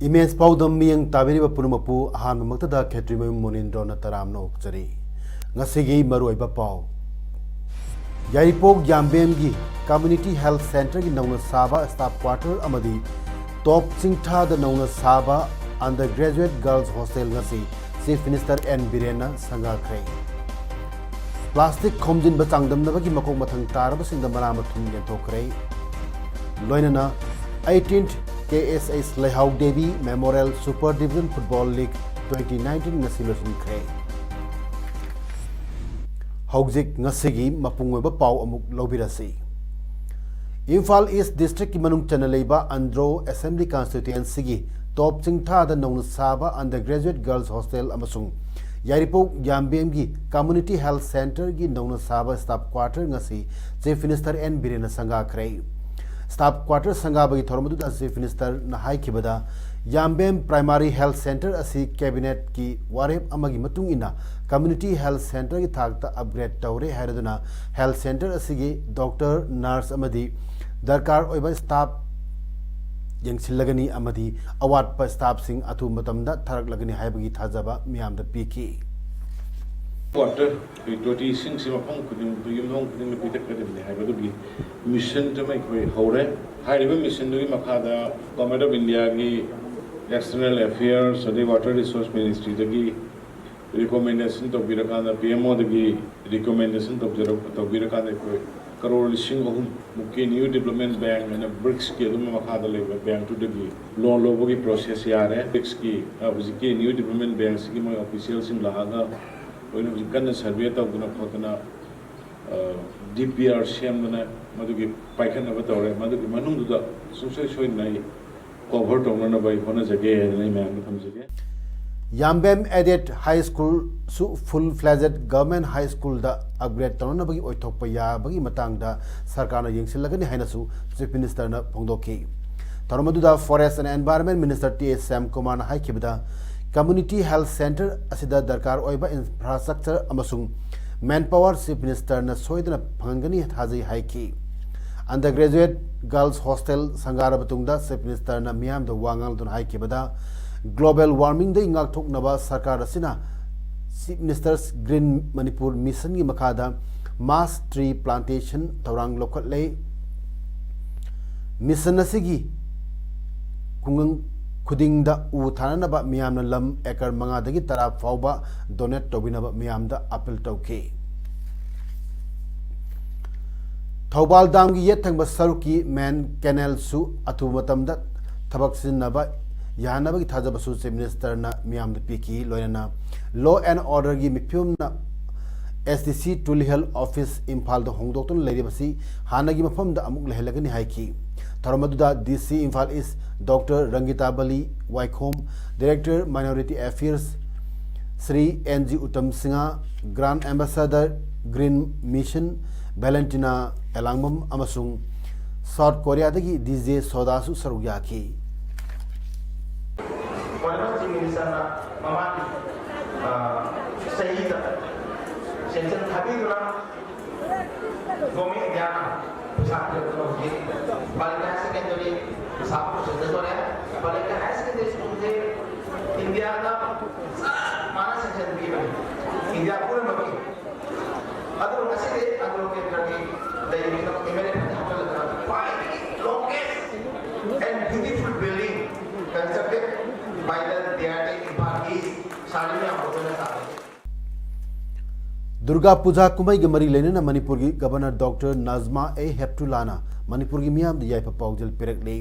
Image पाउदम मियंग ताबिरिबा पुनुमपु अहानमक्तदा खेत्रिमयु मोनिंद्रो नतरामनो उक्चरी ngasigi maroiba pau यारिपोक याम्बेमगी कम्युनिटी हेल्थ सेंटर की नौना साबा स्टाफ क्वार्टर अमदी टॉप चिंगथा द नौना साबा under graduate girls hostel ngasi chief minister N बिरेना संगाख्रे प्लास्टिक खोमजिन बचांगदमनबगी मकोक मथंग तारबसिंग द मरामथुम यंथोख्रे लोइनना 18th KSS Lehaw Devi Memorial Super Division Football League 2019 ngasi losinkhre hौजिक ngasi mapungweba pau amuk lobirasi Imphal East District ki manung chanaleba Andro Assembly Constituency gi top chingtha da nong saba undergraduate girls hostel amasung Yaripok Yambem gi Community Health Center gi nong saba staff quarter ngasi Chief Minister N Birena Sangha khre Staff quarter Sangabagi Thormadu Chief Minister Nahai Kibada Yambem Primary Health Center asi cabinet ki warep amagi matung ina community health center ki thakta upgrade tawre haraduna health center asigi doctor nurse amadi darkar oiba staff yengsilagani amadi award pa staff sing athu matamda tharak lagani haibagi thajaba miyamda piki Water, twenty six mapang kuding yumong kuding pita kadibni haibadu bi mission to make way hore haiba mission to makada Government of India gi external affairs the water resource ministry gi recommendation to birakana PMO gi recommendation to birakana ko crore lising ohum muki new development bank and BRICS ki dum makada leba bank to gi loan lobo gi process yare BRICS ki abuziki new development banks gi my officials in lahaga when we can survey to guna khotna DPR shamna madugi paikhan abatore madugi manung da susai soi nai cover tongna bai hona jage nai man thamjage Yambem Adet High School su full-fledged government high school da upgrade tawna bagi oithokpa ya bagi matang da sarkar na yengsilagani haina su Chief Minister na phongdoki Tharmadu da Forest and Environment Minister T.S. Sam Kumar na haikibda Community Health Center asida darkar oiba infrastructure amasung manpower Chief Minister na soidana phangani thajai haiki undergraduate girls hostel sangara batungda Chief Minister na miyam da wangal dun haiki bada global warming da ingak thoknaba sarkar asina Chief Minister's Green Manipur mission gi makhada mass tree plantation tawrang lokat lei mission asigi kungang khuding da u thana ba miyam na lam ekar manga dagi tara fauba donate tobina ba miyam da appeal tawke Thobal dam gi yethang ba saruki main canal su athu matam da thabak sin na ba yana ba gi thaja ba su Chief Minister na miyam da piki loina law and order gi mipyum na SDC Tulihal office Imphal da hongdokton leiri basi hana gi mafam da amuk lehelagani haiki Tharmaduda DC Imphal is Dr. Rangita Bali Waikhom, Director Minority Affairs, Sri N.G. Uttam Singha, Grand Ambassador Green Mission, Valentina Elangmam Amasung, South Korea dagi DJ Sodasu Saruyaki. Balika secondary sapu sesuatu ya. Balika high secondary school je India da mana section bi bani. India pura maki. Adur nasi de adur ke lagi dari kita Amerika hafal lagi. Five longest and beautiful building constructed by the DRT Imphal East. Sari में आपको ना सारे. दुर्गा पूजा कुमाई के मरी लेने मणिपुर की governor doctor Najma ए हेप्टुलाना मणिपुर की मियाम याइफ पाउजल पिरकले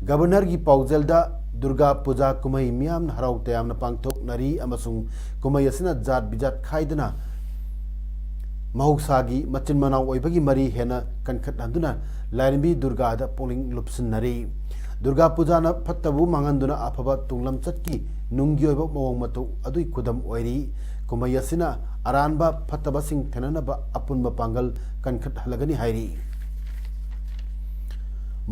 गवर्नर की पाउजल दा दुर्गा पूजा कुमाई मियाम हराउ तयाम पांगथोक नरी अमसुंग कुमाई असना जात बिजात खाइदना mahusagi machin manau oibagi mari hena kankat handuna lairbi durga da poling lupsinari durga puja na phattabu manganduna afaba tunglam chatki nunggi oiba mawang matu adui kudam oiri kumai asina aranba phattaba sing thenanaba apunba pangal kankat halagani hairi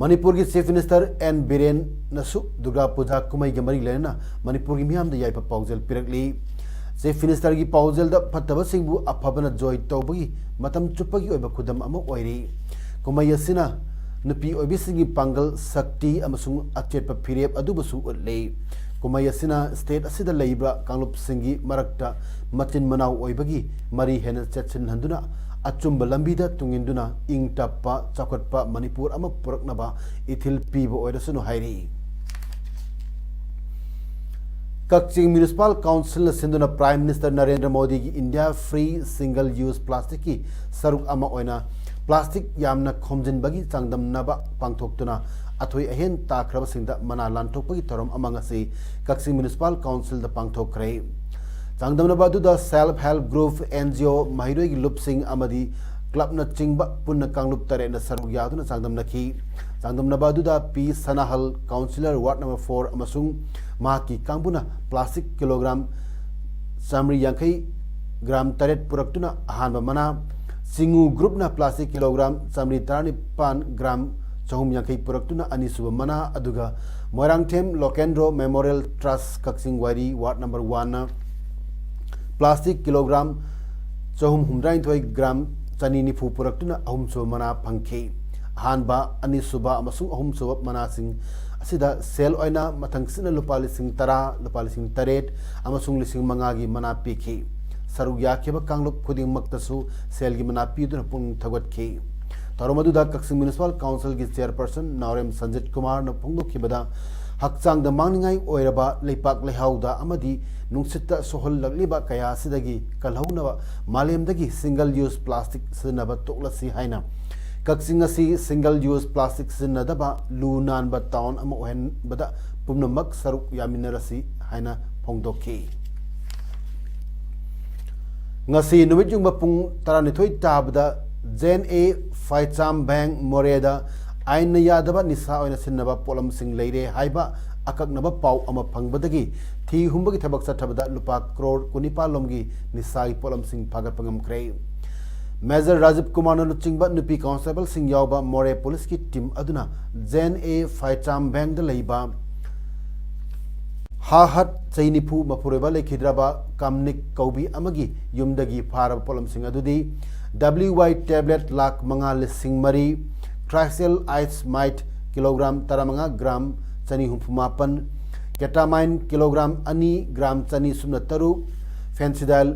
Manipur की chief minister N Biren नसु दुर्गा पूजा कुमाई के मरी लेना मणिपुर की मियाम द याइपा पाउजेल पिरकली चीफ मिनिस्टर की पाउजेल द फत्तब सिंगबु अफबना जॉय तौबगी मतम चुप्पगी ओइबा खुदम अम ओइरी कुमाई असिना नुपी ओइबि सिंगी पांगल शक्ति अमसुंग अचेट फिरेप अदुबसु उले कुमाई असिना स्टेट असिदा लेइबा कांगलुप सिंगी मरक्ता मचिन मनाव ओइबगी मरी हेन चेचिन हंदुना अचुंब लंबीदा तुंगिंदुना इंग टप्पा चौकटपा मणिपुर अमा पुरकनबा इथिल पीबो ओइरसुनु हाइरी कक्चिंग म्युनिसिपल काउंसिल सिंधुना प्राइम मिनिस्टर नरेंद्र मोदी की India free single use plastic की सरुक अमा ओइना प्लास्टिक यामना खोमजिनबगी चांगदमनबा पांगथोक्तुना अथोई अहेन ताख्रबसिंगदा मना लांथोकपगी थरम अमंगसी कक्चिंग म्युनिसिपल काउंसिल द पांगथोकरे चांगदमनबादुदा सेल्फ हेल्प ग्रुप एनजीओ महिरोई की लुपसिंग अमदी क्लब न चिंगबा पुन्न कांगलुप तरे न सरुक यादुना चांगदमनखी चांगदमनबादुदा P Sanahal councillor ward number 4 अमसुंग माकी कांगबुना प्लास्टिक किलोग्राम चामरी यांखई ग्राम तरेट पुरक्तुना अहानबा मना सिंगु ग्रुप न प्लास्टिक किलोग्राम चामरी 35 ग्राम चहुम यांखई पुरक्तुना अनिसुब मना अदुगा मोरांगथेम लोकेंड्रो मेमोरियल ट्रस्ट कक्सिंग वारी वार्ड नंबर 1 प्लास्टिक किलोग्राम चहुम हुमद्राइथोई ग्राम चनी निफु पुरक्तुना अहुमसुब मना फंखे हानबा अनिसुबा अमसुंग अहुमसुब मनासिंग असिदा सेल ओइना मथंगसिना लुपा लिसिंग 10 लुपा लिसिंग 8 अमसुंग लिसिंग 5 गी मना पीखी सरुक याखेबा कांगलुप खुदिंग मक्तसु सेल गी मना पीदुना पुंग थगतखी तरोमदुदा कक्सिंग म्युनिसिपल काउंसिल की चेयरपर्सन नारेम संजित कुमार न फुंगदोखिबदा हक्चांग मांगनिंगाई ओइरबा लेपाक लेहाउदा अमदी नुंगसिता सोहल लगलिबा कया सिदगी कलहौनबा मालेमदगी सिंगल यूज प्लास्टिक सिनबा तोक्लसी हाइना कक्सिंग असी सिंगल यूज प्लास्टिक सिनदबा लू नानबा टाउन अम ओहनबदा पुमनमक सरुक यामिनरसी हाइना फोंगदोखी ngasi numit yung mapung taranitoy tabda jen a faicham bank moreda ain na yadaba nisa oina sinnaba polam sing leire haiba akaknaba pau ama phangbadagi thi humbagi thabak sathabada lupa crore kunipa lomgi nisa polam sing phagat pangam krei Major Rajiv Kumar na luchingba nupi constable sing yawba more police ki team aduna jen a faicham bank da leiba हाहत चैनिफु मपुरेबा लेखिद्राबा कामनिक कौबी अमगी युमदगी फारब पोलम सिंग अदुदी WY टैबलेट लाख मंगा लिसिंग मरी ट्राइसेल आइस माइट किलोग्राम 15 ग्राम चनी हुफुमापन केटामाइन किलोग्राम 2 ग्राम चनी सुमना तरु फेंसिडाइल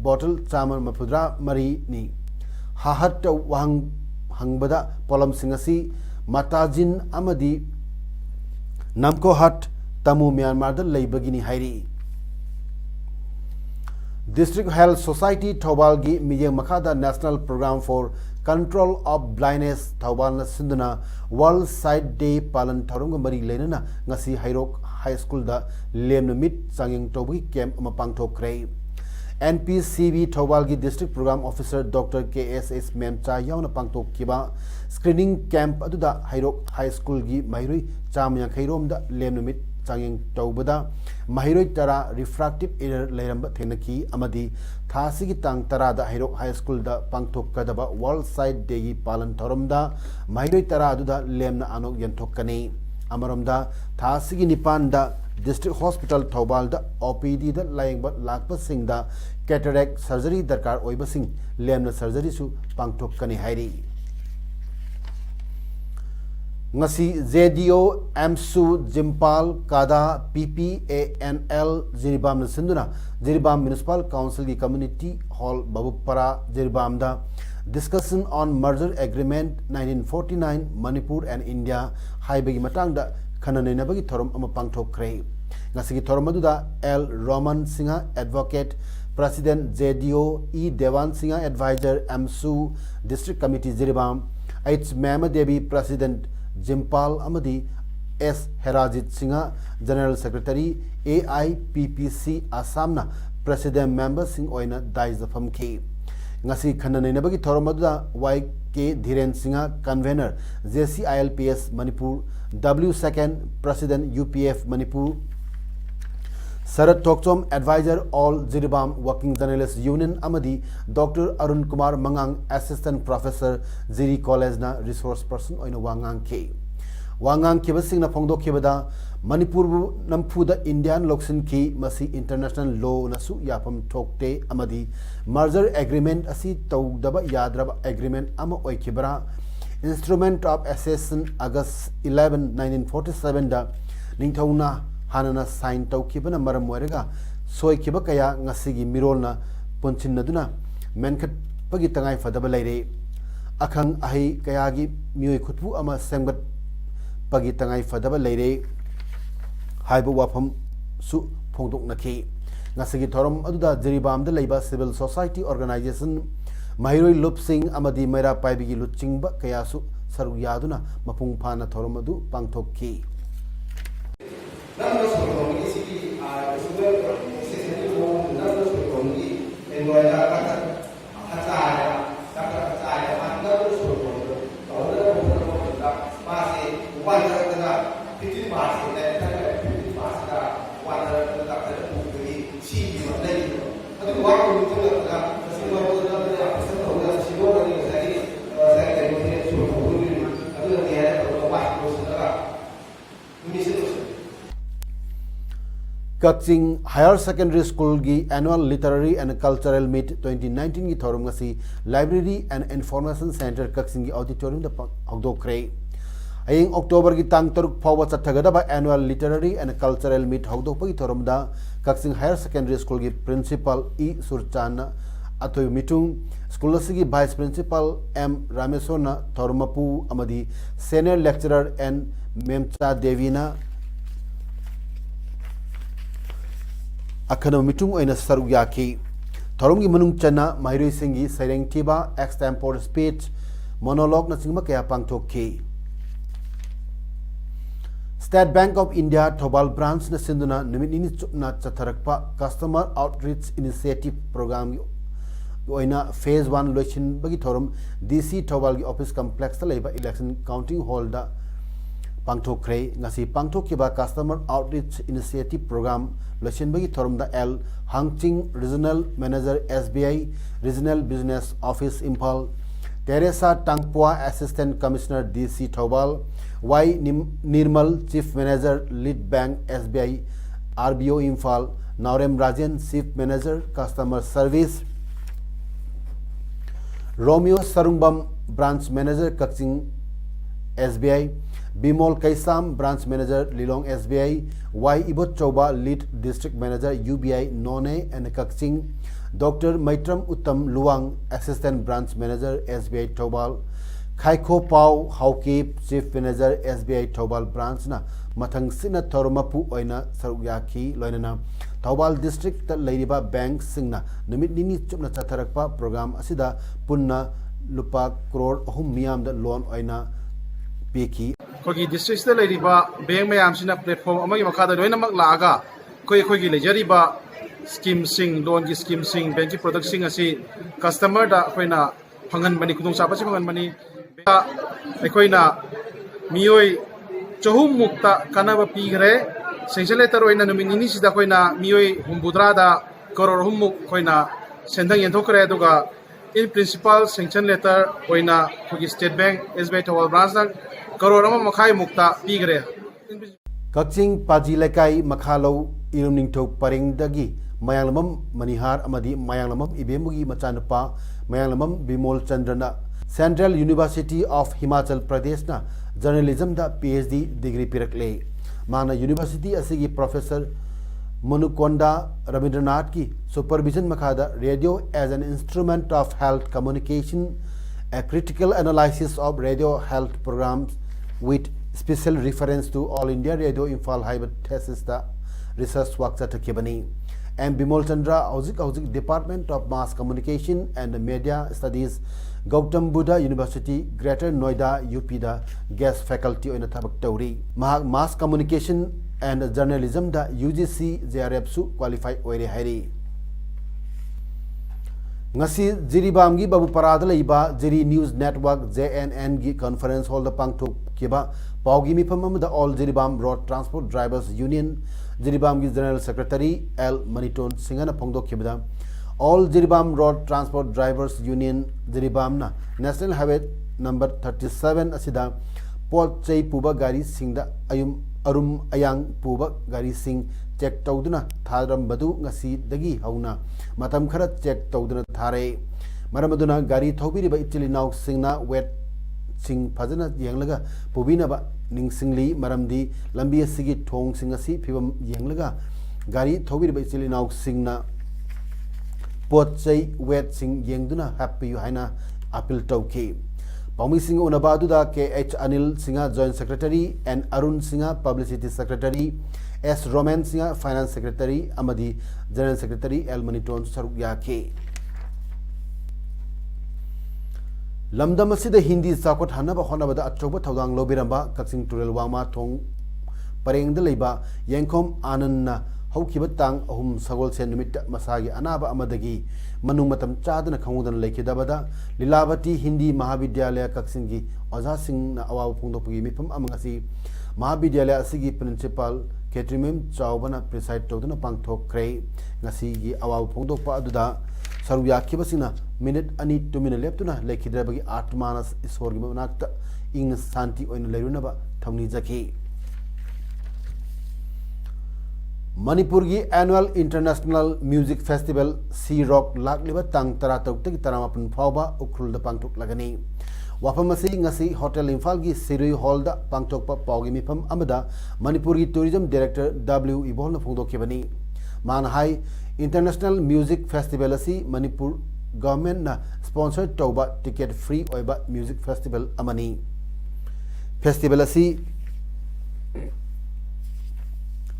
बोतल चामन मफुद्रा मरी नि हाहत वहंग हंगबदा पोलम सिंग असि माताजिन अमदी नामको हट तमु म्यांमार द लेबगिनी हाइरी डिस्ट्रिक्ट हेल्थ सोसाइटी थौबाल गी मिये मखादा national programme for control of blindness Thoubal न सिंधुना वर्ल्ड साइट डे पालन थौरंग मरी लेनना ngasi हाइरोक हाई स्कूल द लेम मिट चांगिंग तोबगी कैंप अमा पांगथोखरे NPCB थौबाल गी district programme officer doctor KSS मेमचा यावना पांगथोखिबा स्क्रीनिंग कैंप अदुदा हाइरोक हाई स्कूल गी महिरुई चामया खैरोम द लेम मिट चांगिंग तौबदा महिरोई तरा रिफ्रैक्टिव एरर लेरंब थेनकी अमदी थासिगी तांग तरा द हाइरोक हाई स्कूल द पांगथोकदबा वर्ल्ड साइट डे गी पालन थौरमदा महिरोई तरा अदुदा लेमना आनोक यंथोकनी अमरमदा थासिगी निपान द डिस्ट्रिक्ट हॉस्पिटल थौबाल द OPD द लायंग लाखप सिंह द कैटरेक्ट सर्जरी दरकार ओइबसिंग लेमना सर्जरी सु पांगथोकनी हाइरी ngasi JDO MSU Jimpal Kada PPANL Jiribam na sinduna Jiribam Municipal Council की Community Hall Babupara Jiribam da discussion on merger agreement 1949 Manipur and India haibagi matang da khananena bagi thorom ama pangthokre ngasi ki thorom adu da L Roman Singha advocate President JDO E Devan Singha advisor MSU District Committee Jiribam H Mehma Devi President Jimpal Amadi S Herajit Singha General Secretary AIPPC Assamna President Member Singh Oina Daizafam K ngasi khananai thorom aduda YK Dhiren Singha convener JCILPS Manipur W2nd President UPF Manipur Sarat Tokchom Advisor All Jiribam Working Journalists Union Amadi Dr. Arun Kumar Mangang Assistant Professor Ziri College na Resource Person oina wangang ke wangang ke basing na phongdok ke bada Manipur nampu da Indian Loksin ki masi international law na su yapam thokte amadi merger agreement asi tawdaba yadraba agreement ama oikibra Instrument of Accession August 11 1947 da ningthauna hanana sign tawkibana maram oirega soikiba kaya ngasigi mirolna punchinaduna menkhat pagi tangai fadaba leire akhang ahi kayagi mioi khutpu ama semgat pagi tangai fadaba leire haibu wafam su phongdok nakhi ngasigi thorom aduda Jiribam da leiba civil society organization Mahiroi Lupsing amadi Maira Paibigi Luchingba kayasu saru yaduna mapung phana thorom adu pangthokki Kakching Higher Secondary School gi Annual Literary and Cultural Meet 2019 gi thorum ngasi Library and Information Center Kakching gi auditorium da hogdokre aying October gi tang taruk phawa chathagada ba Annual Literary and Cultural Meet hogdokpa gi thorum da Kakching Higher Secondary School gi Principal E Surchana atoi mitung school asigi Vice Principal M Ramesona thorumapu amadi Senior Lecturer and Memcha Devina akhana mitung oina saru yaki thoromgi manung chana Mahiroi Singhi Saireng Thiba extempore speech monologue na singma kaya pangthokki State Bank of India Thobal branch na sinduna numit nini chupna chatharakpa customer outreach initiative program oina phase 1 loichin bagi thorom DC Thobal gi office complex ta leiba election counting hall da pangthokre ngasi pangthokkiba customer outreach initiative program loichin bagi thorom da L Hangching Regional Manager SBI Regional Business Office Imphal Teresa Tangpua Assistant Commissioner DC Thobal Y Nirmal Chief Manager Lead Bank SBI RBO Imphal Naurem Rajan Chief Manager Customer Service Romeo Sarungbam Branch Manager Kakching SBI Bimol Kaisam Branch Manager Lilong SBI Y Ibot Choba Lead District Manager UBI None and Kakching Dr. Maitram Uttam Luang Assistant Branch Manager SBI Thobal Khaiko Pau Haukip Chief Manager SBI Thobal Branch na mathang sina thoromapu oina saruyaki loinana Thobal District ta leiriba bank singna numit nini chupna chatharakpa program asida punna lupa crore ahum miyam da loan oina peki कोई district लेरिबा bank ma'am सिना platform अमगी मखादा लोइनमक लागा कोई की लेजरिबा scheme सिंग loan की scheme सिंग bank की product सिंग असी customer दा कोइना फंगन बनी खुदुंग साबा से फंगन बनी कोइना मियोय चहुम मुक्ता कानाबा पीगरे सेंशन लेटर ओइना नुमिन निनी सिदा कोइना मियोय हुमबुद्रा दा करोड़ हुमुक कोइना सेंदंग यंथोकरे दुगा इन प्रिंसिपल सेंशन लेटर ओइना कोगी state bank SBI Thoubal branch दा करोड़ अमा मखाई मुक्ता पीगरे Kakching Paji Lekai Makhalau Irumningtho Paringdagi Mayanglamam Manihar Amadi Mayanglamam Ibemugi Machanapa Mayanglamam Bimol Chandrana Central University of Himachal Pradesh na journalism da PhD degree pirakle Mana University asigi Professor Manukonda Rabindranath ki supervision makhada radio as an instrument of health communication a critical analysis of radio health programs with special reference to All India Radio Imphal hypothesis da research work chathakibani and Bimol Chandra Hauzik Department of Mass Communication and Media Studies Gautam Buddha University Greater Noida UP da guest faculty oina thabak tawri mass communication and journalism da UGC JRF su qualify oire hairi ngasi Jiribam gi babu parada leiba Jiri News Network JNN gi conference hall da pangthok kiba paugi mifam amada All Jiribam Road Transport Drivers Union Jiribam gi General Secretary L Maniton Singana phongdok kibada All Jiribam Road Transport Drivers Union Jiribam na National Highway number 37 asida pot chei puba gari singda arum ayang puba gari sing check tawduna tharam badu ngasi dagi hauna matam khara check tawduna thare maramaduna gari thobiri ba ichili naw singna wet sing phajana yenglaga pubina ba ningsingli maramdi lambi asigi thong singasi phibam yenglaga gari thobiri ba ichili naw singna pot chei wet sing yengduna happy yu haina appeal tawki Paumi Singh Unabaduda KH Anil Singha Joint Secretary and Arun Singha Publicity Secretary S Roman Singha Finance Secretary Amadi General Secretary L Maniton Sarugya Lamdam asida Hindi Sakot Hanaba Honabada Achoba Tawang Lobiramba Kaksing Turel Wama Thong Pareng the Leba Yankom Anana Hokibatang Ahum Sagol Senumit Masagi Anaba Amadagi Manumatam Chadana Kamudan Lake Dabada Lilavati Hindi Mahavidyalaya Kaksingi Oza Singh Awa Pundopi Mipam Amangasi Mahavidyalaya Sigi Principal Ketrimim Chaubana Preside Todana Pangtok Kray Nasigi Awa Pundopa Aduda Saruya Kibasina Minute Ani 2 minute leptuna Lake Drabagi Atmanas Isorgimanakta Ing Santi Oin Lerunaba Tamni Zaki Manipur gi Annual International Music Festival Sea Rock Lakliba Tang Taratok Taki Taramapun Fauba Ukrul da Pangtok Lagani Wapamasi ngasi Hotel Imphal gi Sirui Hall da Pangtok Pa Paugi Mipam Amada Manipur gi Tourism Director W Ibol na Phongdok Kibani Manhai International Music Festival asi Manipur Government na sponsored tauba ticket free oiba music festival amani Festival asi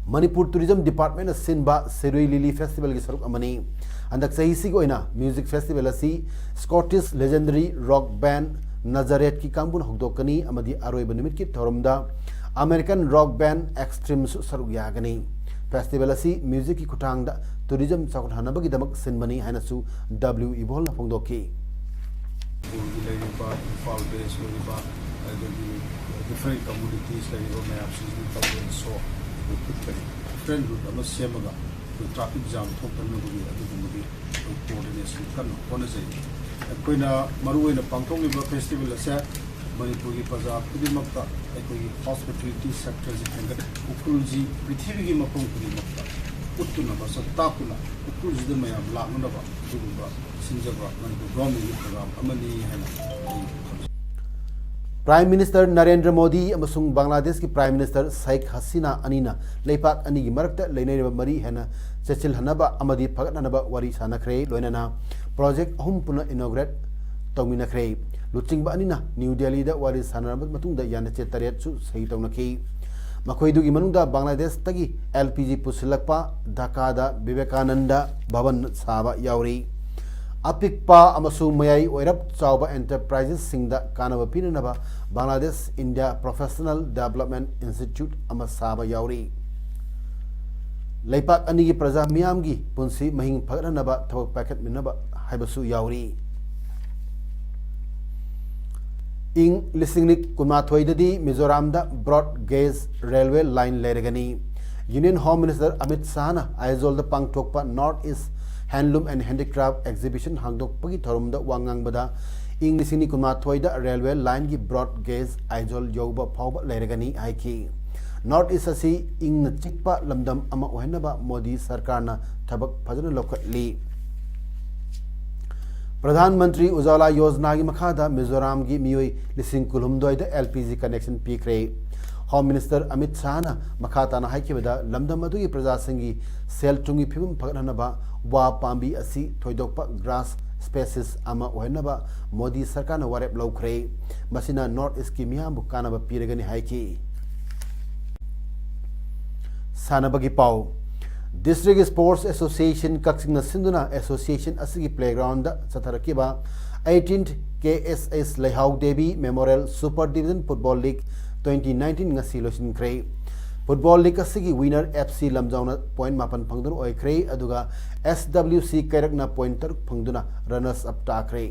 Manipur Tourism Department of Sinba Sirui Lily Festival ki saruk amani andak sahi sig oina music festival asi Scottish legendary rock band Nazareth ki kambun hokdokani amadi aroi banimit ki thorumda American rock band Extreme su saruk yagani festival asi music ki khutangda tourism sakot hanabagi damak sinbani hainasu W Ibol na phongdoki different communities like maps so friend route ama semaga traffic jam thoktanabagi adugumagi coordination kan honazai akoina maruoina pangthokliba festival asa manipur gi paja kudimakta akoi hospitality sector ji hangat ukulji prithivigi mapong kudimakta uttuna basa takuna ukulji de mayam laknaba dugumba sinjaba manipur government program amani hana Prime Minister Narendra Modi amasung Bangladesh ki Prime Minister Sheikh Hasina Anina leipak ani gi marakta leinai mari hena chechil hanaba amadi phagat hanaba wari sanakre loinana project ahum puna inaugurate tawminakre luching ba anina New Delhi da wari sanarab matungda yana che taret su sei tawnaki makhoi dugi manungda Bangladesh tagi LPG pusilakpa Dhaka da Vivekananda Bhavan saba yauri Apikpa amasung mayai oirap chawba enterprises singda kanaba pinanaba Bangladesh India Professional Development Institute amasaba yauri leipak anigi praja miyamgi punsi mahing phagranaba thawak packet minaba haibasu yauri ing lisingnik kunmathoidadi Mizoram da broad gauge railway line leragani Union Home Minister Amit Shah na aizol da pangthokpa North East Handloom and Handicraft Exhibition hangdok pagi thorumda wangang bada ing lisini kunmathoida railway line gi broad gauge aizol yoba phawba leragani haiki North East asi ing na chikpa lamdam ama ohenaba Modi sarkar na thabak phajana lokatli Pradhan Mantri Ujala Yojana gi makhada Mizoram gi miyoi lising kulhumdoi da LPG connection pikre Home Minister Amit Shah na makhata na haikibada lamdam adu gi praja singi sel tungi phibum phaganaba wa pambi asi thoidokpa grass spaces ama ohenaba Modi sarkar na warep laukhre masina North East ki miyam bukana ba piragani haiki Sanabagi Pau District Sports Association Kaksing Sinduna Association Asigi Playground Satarakiba 18th KSS Lehau Devi Memorial Super Division Football League 2019 ngasi losin kre football league असगी winner FC लमजाउना point मापन फंगदुना ओइख्रे अदुगा SWC कैरकना point तरुक फंगदुना runners up ताख्रे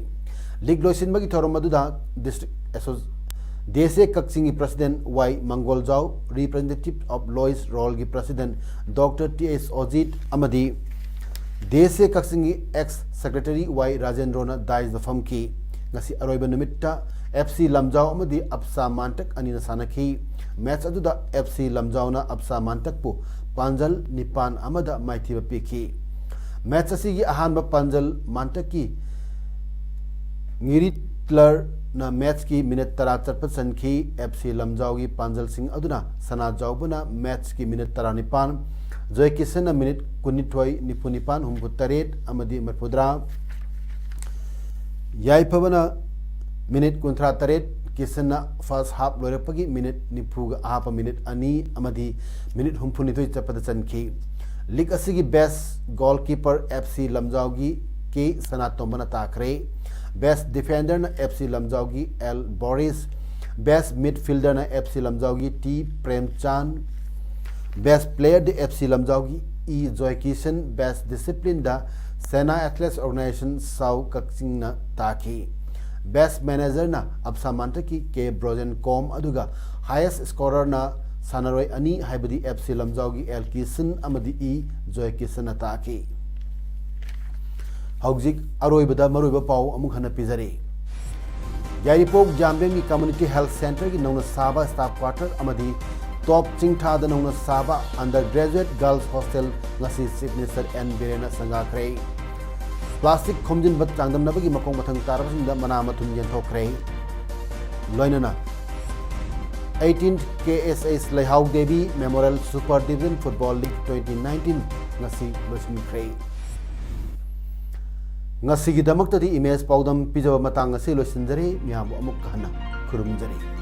लीग लोइसिनबगी थोरम अदुदा डिस्ट्रिक्ट देशे Kakching president Y Mangoljao representative of लॉयस रोल की प्रेसिडेंट डॉक्टर TS ओजित अमदी देशे कक्सिंग एक्स सेक्रेटरी वाई राजेंद्रोना दाइज फम की ngasi aroiba numitta FC lamjau amadi apsa mantak anina sanakhi match aduda FC lamjau na apsa mantak pu panjal nipan amada maithiba pikhi match asigi ahanba panjal mantak ki ngiritler na match ki minute tara charpat sankhi FC lamjau gi panjal singh aduna sana jaubuna match ki minute tara nipan joy kisan na minute kunithoi nipunipan humputaret amadi marpudra याइफबना minute कुंथ्रा तरेट किसना first half लोरपगी minute निफुग half minute अनी अमदी minute हुम्फुनिथोय चपद चनखी लीग असिगी बेस्ट गोलकीपर FC लमजाउगी के सना तोंबना ताखरे बेस्ट डिफेंडर न FC लमजाउगी L बोरिस बेस्ट मिडफील्डर न FC लमजाउगी T प्रेमचंद बेस्ट प्लेयर द FC लमजाउगी E जोयकिशन बेस्ट डिसिप्लिन द सेना एथलेट्स ऑर्गेनाइजेशन साउ कक्सिंग न ताकी बेस्ट मैनेजर न अपसा मांटकी के ब्रोजन कॉम अदुगा हाईएस्ट स्कोरर न सानरोय अनी हाइबदी FC लमजाउगी L किसन अमदी E जोय किसन न ताकी हौजिक अरोइबदा मरोइबा पाउ अमुक हन पिजरे यारिपोक जामबेंगी कम्युनिटी हेल्थ सेंटर की नौना साबा स्टाफ क्वार्टर अमदी टॉप चिंगथा द नौना साबा under graduate girls hostel ngasi chief minister N बिरेना संगाखरे प्लास्टिक खोमजिन बत चांगदमनबगी मकोंग मथंग तारबसिंदा मना मथुन यंथोखरे लोइनना 18th KSS Lehao Devi memorial super division football league 2019 ngasi लोइसिनखरे ngasi gi damak tadi image पाउदम पिजब मतंग ngasi लोइसिनजरे मियाम अमुक हना खुरुमजरे।